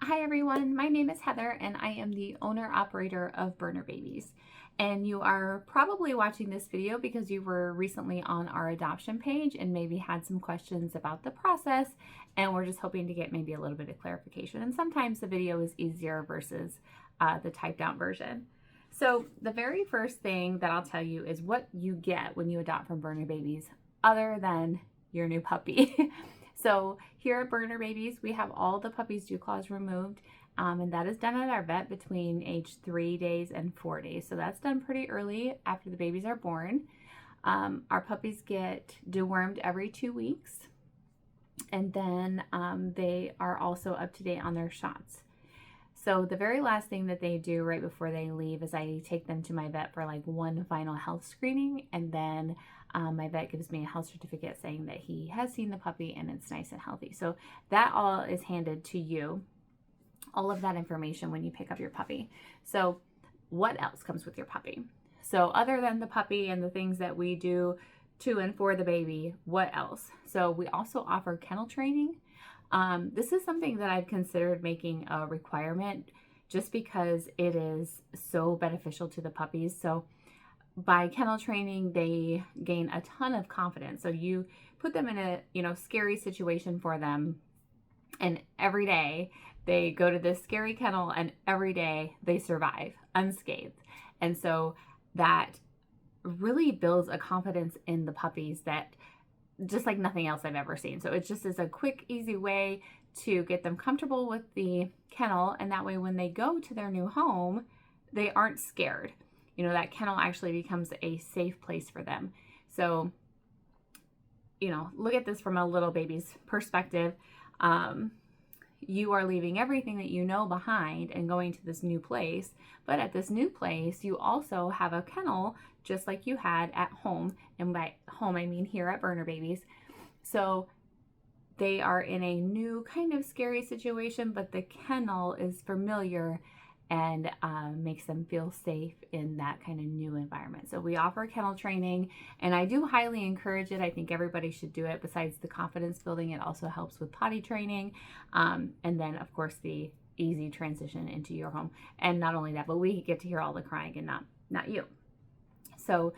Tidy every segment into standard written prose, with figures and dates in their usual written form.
Hi everyone, my name is Heather and I am the owner-operator of Berner Babies. And you are probably watching this video because you were recently on our adoption page and maybe had some questions about the process, and we're just hoping to get maybe a little bit of clarification. And sometimes the video is easier versus the typed out version. So the very first thing that I'll tell you is what you get when you adopt from Berner Babies other than your new puppy. So here at Berner Babies, we have all the puppies' dew claws removed, and that is done at our vet between age 3 days and 4 days. So that's done pretty early after the babies are born. Our puppies get dewormed every 2 weeks, and then they are also up to date on their shots. So the very last thing that they do right before they leave is I take them to my vet for like one final health screening, and then my vet gives me a health certificate saying that he has seen the puppy and it's nice and healthy. So that all is handed to you, all of that information when you pick up your puppy. So what else comes with your puppy? So other than the puppy and the things that we do to and for the baby, what else? So we also offer kennel training. This is something that I've considered making a requirement just because it is so beneficial to the puppies. So by kennel training, they gain a ton of confidence. So you put them in a, scary situation for them, and every day they go to this scary kennel and every day they survive unscathed. And so that really builds a confidence in the puppies that just like nothing else I've ever seen. So it just is a quick, easy way to get them comfortable with the kennel. And that way, when they go to their new home, they aren't scared. That kennel actually becomes a safe place for them. So, look at this from a little baby's perspective. You are leaving everything that you know behind and going to this new place. But at this new place, you also have a kennel just like you had at home. And by home, I mean here at Berner Babies. So they are in a new kind of scary situation, but the kennel is familiar and makes them feel safe in that kind of new environment. So we offer kennel training, and I do highly encourage it. I think everybody should do it. Besides the confidence building, it also helps with potty training, and then of course the easy transition into your home. And not only that, but we get to hear all the crying and not you. So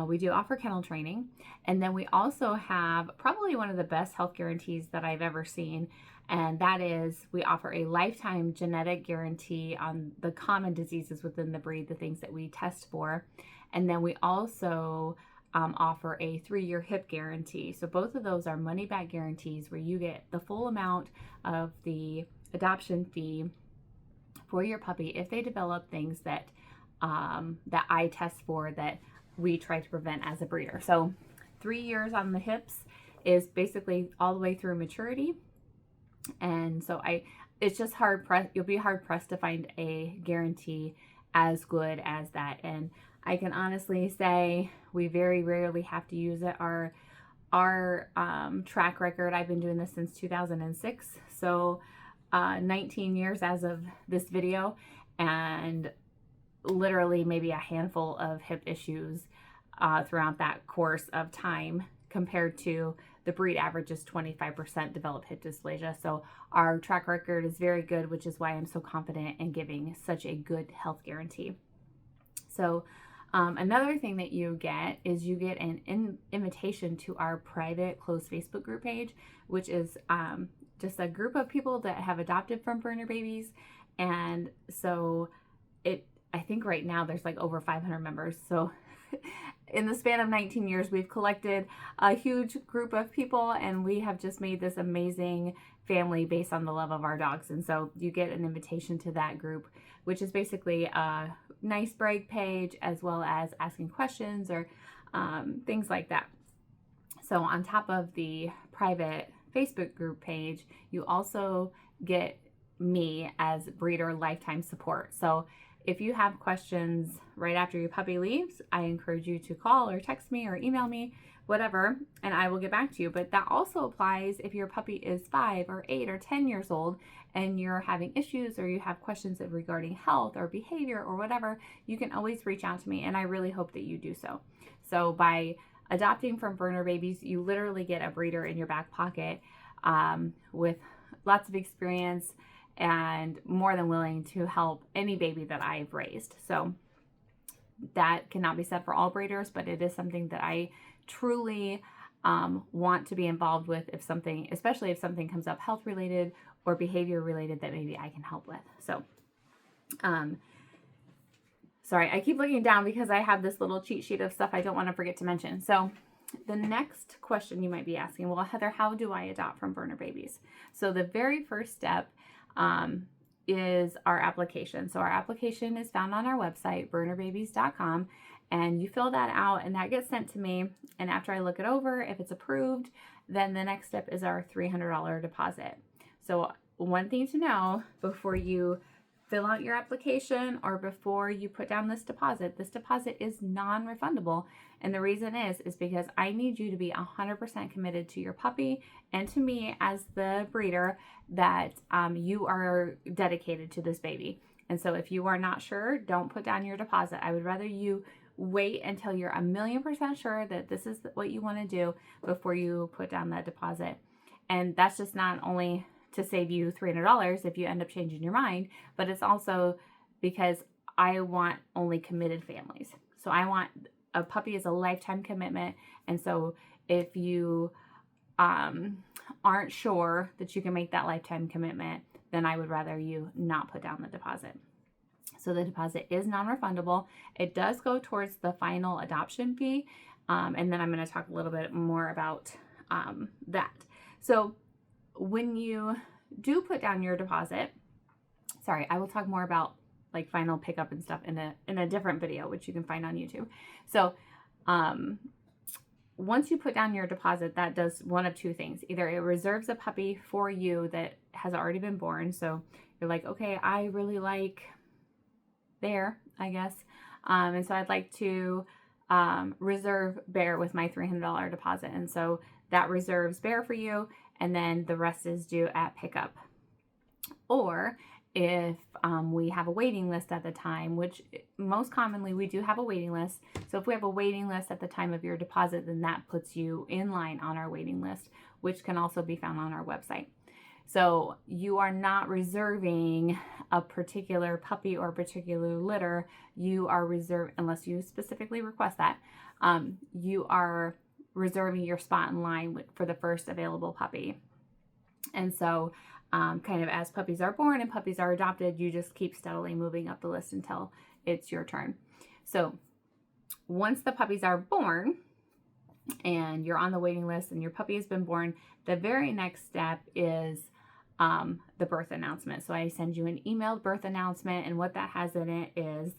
we do offer kennel training, and then we also have probably one of the best health guarantees that I've ever seen, and that is we offer a lifetime genetic guarantee on the common diseases within the breed, the things that we test for. And then we also offer a 3-year hip guarantee. So both of those are money back guarantees where you get the full amount of the adoption fee for your puppy if they develop things that I test for that we try to prevent as a breeder. So 3 years on the hips is basically all the way through maturity. And so it's just you'll be hard pressed to find a guarantee as good as that. And I can honestly say we very rarely have to use it. Our track record, I've been doing this since 2006. So 19 years as of this video, and literally maybe a handful of hip issues throughout that course of time, compared to the breed average is 25% developed hip dysplasia. So our track record is very good, which is why I'm so confident in giving such a good health guarantee. So another thing that you get is you get an invitation to our private closed Facebook group page, which is just a group of people that have adopted from Berner Babies. And so I think right now there's like over 500 members. So in the span of 19 years, we've collected a huge group of people, and we have just made this amazing family based on the love of our dogs. And so you get an invitation to that group, which is basically a nice brag page as well as asking questions or things like that. So on top of the private Facebook group page, you also get me as breeder lifetime support. So if you have questions right after your puppy leaves, I encourage you to call or text me or email me, whatever, and I will get back to you. But that also applies if your puppy is 5 or 8 or 10 years old and you're having issues or you have questions regarding health or behavior or whatever, you can always reach out to me, and I really hope that you do so. So by adopting from Berner Babies, you literally get a breeder in your back pocket with lots of experience and more than willing to help any baby that I've raised. So that cannot be said for all breeders, but it is something that I truly want to be involved with if something, especially if something comes up health related or behavior related that maybe I can help with. So, sorry, I keep looking down because I have this little cheat sheet of stuff I don't want to forget to mention. So the next question you might be asking, well, Heather, how do I adopt from Berner Babies? So the very first step is our application. So our application is found on our website, bernerbabies.com, and you fill that out and that gets sent to me. And after I look it over, if it's approved, then the next step is our $300 deposit. So one thing to know before you fill out your application or before you put down this deposit is non-refundable. And the reason is because I need you to be 100% committed to your puppy and to me as the breeder that you are dedicated to this baby. And so if you are not sure, don't put down your deposit. I would rather you wait until you're 1,000,000% sure that this is what you want to do before you put down that deposit. And that's just not only to save you $300 if you end up changing your mind, but it's also because I want only committed families. So I want a puppy is a lifetime commitment. And so if you aren't sure that you can make that lifetime commitment, then I would rather you not put down the deposit. So the deposit is non-refundable. It does go towards the final adoption fee. And then I'm going to talk a little bit more about that. So when you do put down your deposit, sorry, I will talk more about like final pickup and stuff in a different video, which you can find on YouTube. So once you put down your deposit, that does one of two things. Either it reserves a puppy for you that has already been born. So you're like, okay, I really like Bear, I guess. And so I'd like to reserve Bear with my $300 deposit. And so that reserves Bear for you. And then the rest is due at pickup. Or if we have a waiting list at the time, which most commonly we do have a waiting list. So if we have a waiting list at the time of your deposit, then that puts you in line on our waiting list, which can also be found on our website. So you are not reserving a particular puppy or particular litter. You are reserved, unless you specifically request that, you are reserving your spot in line for the first available puppy. And so kind of as puppies are born and puppies are adopted, you just keep steadily moving up the list until it's your turn. So once the puppies are born and you're on the waiting list and your puppy has been born, the very next step is the birth announcement. So I send you an emailed birth announcement, and what that has in it is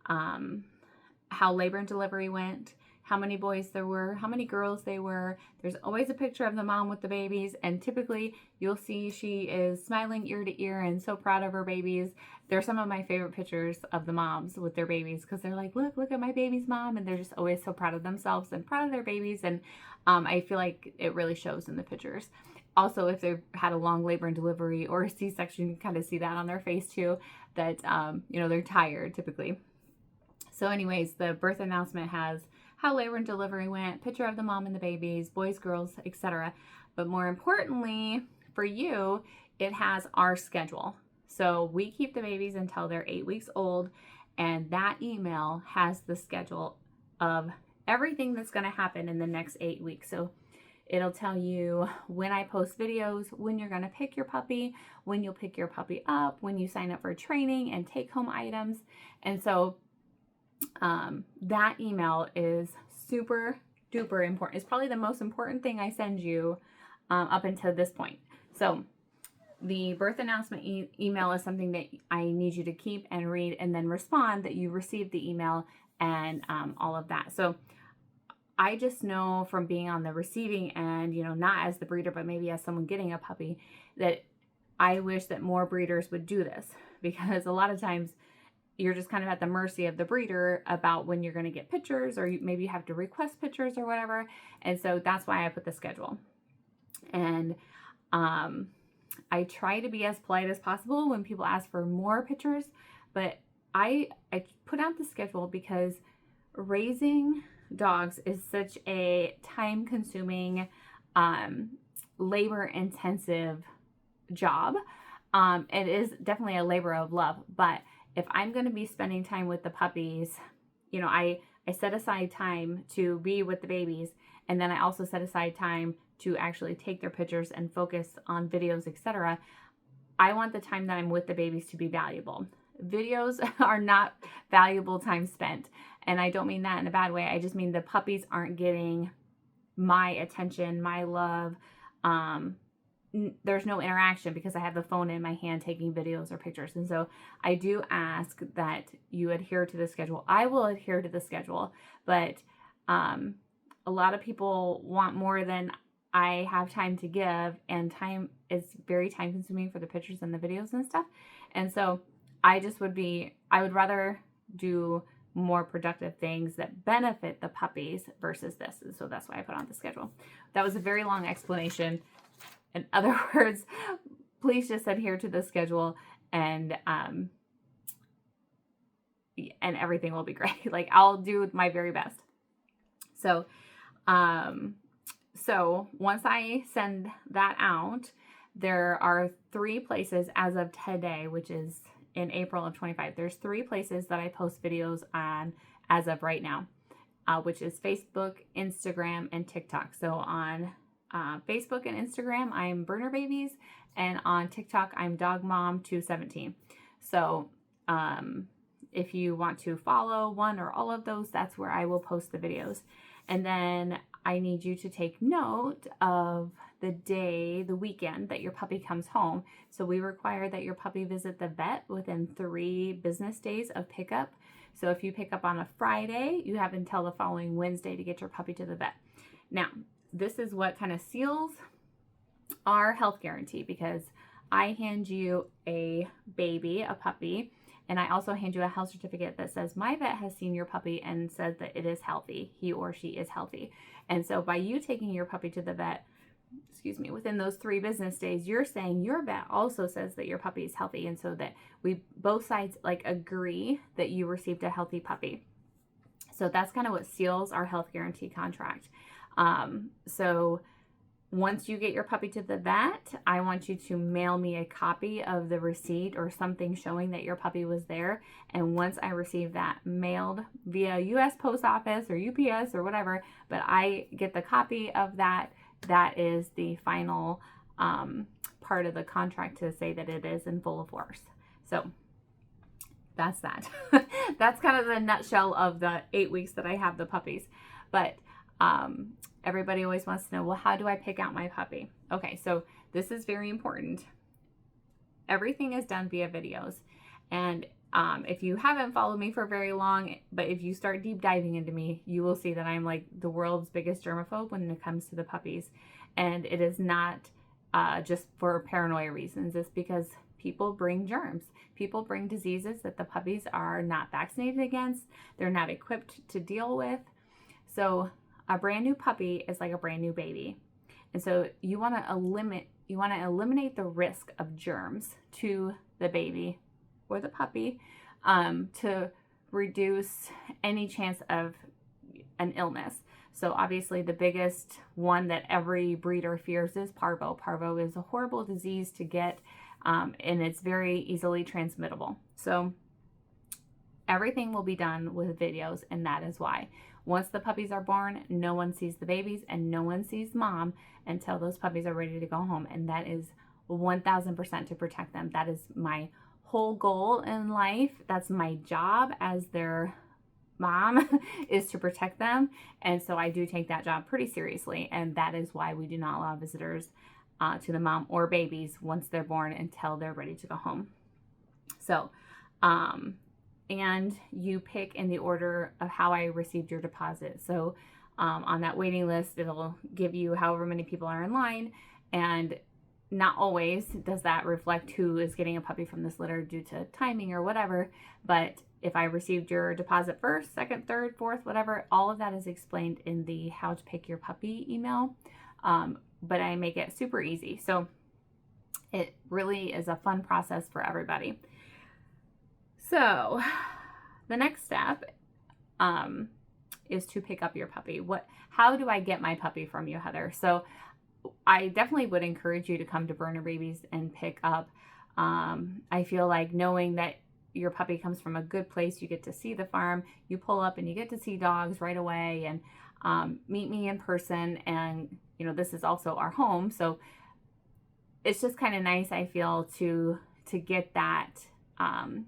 how labor and delivery went, how many boys there were, how many girls they were. There's always a picture of the mom with the babies, and typically you'll see she is smiling ear to ear and so proud of her babies. They're some of my favorite pictures of the moms with their babies because they're like, look at my baby's mom, and they're just always so proud of themselves and proud of their babies, and I feel like it really shows in the pictures. Also, if they've had a long labor and delivery or a C-section, you can kind of see that on their face too, that, they're tired typically. So anyways, the birth announcement has how labor and delivery went, picture of the mom and the babies, boys, girls, etc. But more importantly for you, it has our schedule. So we keep the babies until they're 8 weeks old, and that email has the schedule of everything that's going to happen in the next 8 weeks. So it'll tell you when I post videos, when you're going to pick your puppy, when you'll pick your puppy up, when you sign up for training and take home items. And so that email is super duper important. It's probably the most important thing I send you up until this point. So the birth announcement email is something that I need you to keep and read and then respond that you received the email and all of that. So I just know from being on the receiving end, not as the breeder, but maybe as someone getting a puppy, that I wish that more breeders would do this, because a lot of times you're just kind of at the mercy of the breeder about when you're going to get pictures, or maybe you have to request pictures or whatever. And so that's why I put the schedule. And I try to be as polite as possible when people ask for more pictures, but I put out the schedule because raising dogs is such a time-consuming, labor-intensive job It is definitely a labor of love, but if I'm going to be spending time with the puppies, you know, I set aside time to be with the babies, and then I also set aside time to actually take their pictures and focus on videos, etc. I want the time that I'm with the babies to be valuable. Videos are not valuable time spent, and I don't mean that in a bad way. I just mean the puppies aren't getting my attention, my love. There's no interaction because I have the phone in my hand taking videos or pictures. And so I do ask that you adhere to the schedule. I will adhere to the schedule, but a lot of people want more than I have time to give, and time is very time consuming for the pictures and the videos and stuff. And so I would rather do more productive things that benefit the puppies versus this. And so that's why I put on the schedule. That was a very long explanation. In other words, please just adhere to the schedule, and everything will be great. Like, I'll do my very best. So, so once I send that out, there are 3 places as of today, which is in April of 25. There's 3 places that I post videos on as of right now, which is Facebook, Instagram, and TikTok. So on Facebook and Instagram, I'm Berner Babies, and on TikTok, I'm Dog Mom 217. So if you want to follow one or all of those, that's where I will post the videos. And then I need you to take note of the day, the weekend that your puppy comes home. So we require that your puppy visit the vet within 3 business days of pickup. So if you pick up on a Friday, you have until the following Wednesday to get your puppy to the vet. Now, this is what kind of seals our health guarantee, because I hand you a baby, a puppy, and I also hand you a health certificate that says my vet has seen your puppy and says that it is healthy. He or she is healthy. And so by you taking your puppy to the vet, within those 3 business days, you're saying your vet also says that your puppy is healthy. And so that we both sides agree that you received a healthy puppy. So that's kind of what seals our health guarantee contract. So once you get your puppy to the vet, I want you to mail me a copy of the receipt or something showing that your puppy was there. And once I receive that mailed via US Post Office or UPS or whatever, but I get the copy of that, that is the final part of the contract to say that it is in full force. So that's that. That's kind of the nutshell of the 8 weeks that I have the puppies. But everybody always wants to know, well, how do I pick out my puppy? Okay, so this is very important. Everything is done via videos. And if you haven't followed me for very long, but if you start deep diving into me, you will see that I'm like the world's biggest germaphobe when it comes to the puppies. And it is not just for paranoia reasons. It's because people bring germs. People bring diseases that the puppies are not vaccinated against. They're not equipped to deal with. So a brand new puppy is like a brand new baby. And so you want to eliminate the risk of germs to the baby or the puppy to reduce any chance of an illness. So obviously the biggest one that every breeder fears is parvo. Parvo is a horrible disease to get, and it's very easily transmittable. So everything will be done with videos, and that is why. Once the puppies are born, no one sees the babies and no one sees mom until those puppies are ready to go home. And that is 1000% to protect them. That is my whole goal in life. That's my job as their mom is to protect them. And so I do take that job pretty seriously. And that is why we do not allow visitors to the mom or babies once they're born until they're ready to go home. So, and you pick in the order of how I received your deposit. So on that waiting list, it'll give you however many people are in line, and not always does that reflect who is getting a puppy from this litter due to timing or whatever. But if I received your deposit first, second, third, fourth, whatever, all of that is explained in the how to pick your puppy email. But I make it super easy. So it really is a fun process for everybody. So the next step is to pick up your puppy. How do I get my puppy from you, Heather? So I definitely would encourage you to come to Berner Babies and pick up I feel like knowing that your puppy comes from a good place, you get to see the farm, you pull up and you get to see dogs right away, and meet me in person. And this is also our home, so it's just kind of nice, I feel, to get that kind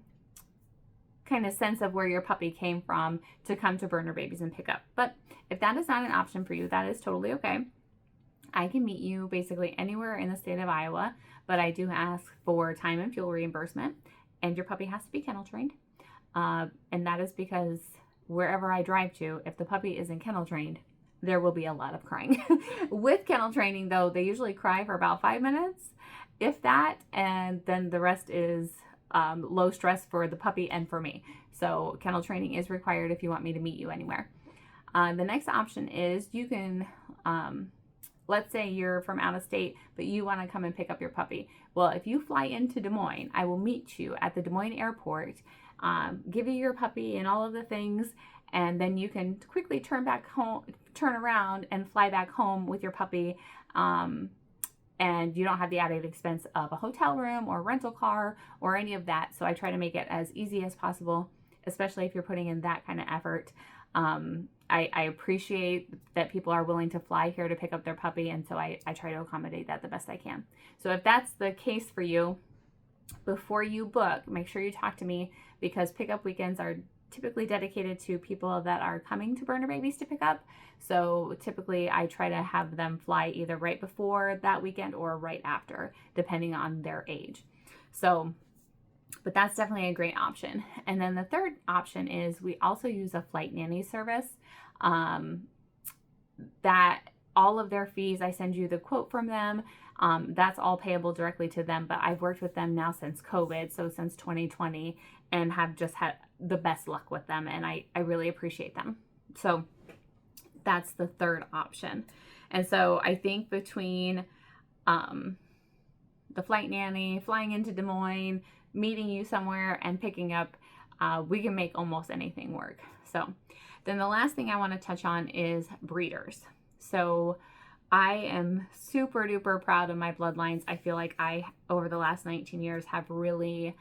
of sense of where your puppy came from to come to Berner Babies and pick up. But if that is not an option for you, that is totally okay. I can meet you basically anywhere in the state of Iowa, but I do ask for time and fuel reimbursement, and your puppy has to be kennel trained. And that is because wherever I drive to, if the puppy isn't kennel trained, there will be a lot of crying. With kennel training, though, they usually cry for about 5 minutes, if that, and then the rest is low stress for the puppy and for me. So kennel training is required if you want me to meet you anywhere. The next option is you can, let's say you're from out of state, but you want to come and pick up your puppy. Well, if you fly into Des Moines, I will meet you at the Des Moines airport, give you your puppy and all of the things, and then you can quickly turn around and fly back home with your puppy. And you don't have the added expense of a hotel room or rental car or any of that. So I try to make it as easy as possible, especially if you're putting in that kind of effort. I appreciate that people are willing to fly here to pick up their puppy, and so I try to accommodate that the best I can. So if that's the case for you, before you book, make sure you talk to me, because pickup weekends are typically dedicated to people that are coming to Berner Babies to pick up. So typically I try to have them fly either right before that weekend or right after, depending on their age. So, but that's definitely a great option. And then the third option is we also use a flight nanny service, that all of their fees, I send you the quote from them. That's all payable directly to them, but I've worked with them now since COVID, so since 2020, and have just had the best luck with them, and I really appreciate them. So that's the third option. And so I think between the flight nanny, flying into Des Moines, meeting you somewhere, and picking up, we can make almost anything work. So then the last thing I want to touch on is breeders. So I am super duper proud of my bloodlines. I feel like I, over the last 19 years, have really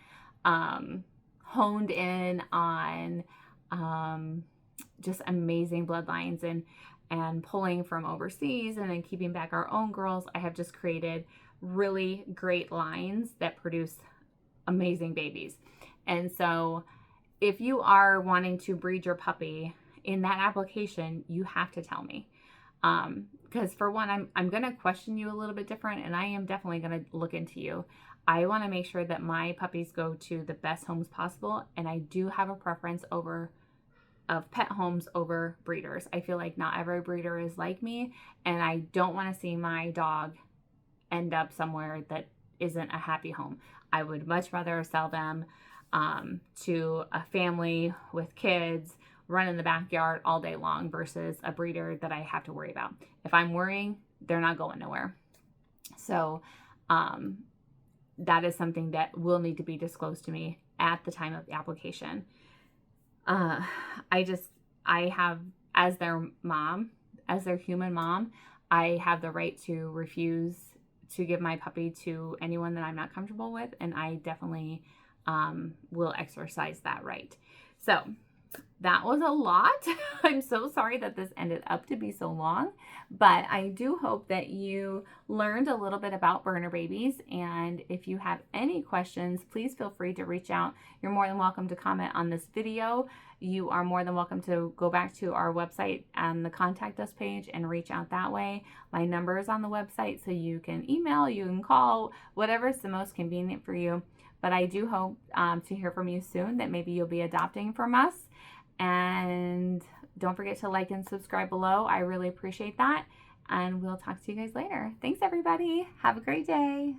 honed in on just amazing bloodlines, and pulling from overseas and then keeping back our own girls. I have just created really great lines that produce amazing babies. And so if you are wanting to breed your puppy, in that application, you have to tell me. Because for one, I'm going to question you a little bit different, and I am definitely going to look into you. I want to make sure that my puppies go to the best homes possible, and I do have a preference of pet homes over breeders. I feel like not every breeder is like me, and I don't want to see my dog end up somewhere that isn't a happy home. I would much rather sell them to a family with kids, run in the backyard all day long, versus a breeder that I have to worry about. If I'm worrying, they're not going nowhere. So that is something that will need to be disclosed to me at the time of the application. I have, as their mom, as their human mom, I have the right to refuse to give my puppy to anyone that I'm not comfortable with, and I definitely will exercise that right. So that was a lot. I'm so sorry that this ended up to be so long, but I do hope that you learned a little bit about Berner Babies. And if you have any questions, please feel free to reach out. You're more than welcome to comment on this video. You are more than welcome to go back to our website and the contact us page and reach out that way. My number is on the website, so you can email, you can call, whatever is the most convenient for you. But I do hope to hear from you soon, that maybe you'll be adopting from us. And don't forget to like and subscribe below. I really appreciate that. And we'll talk to you guys later. Thanks, everybody. Have a great day.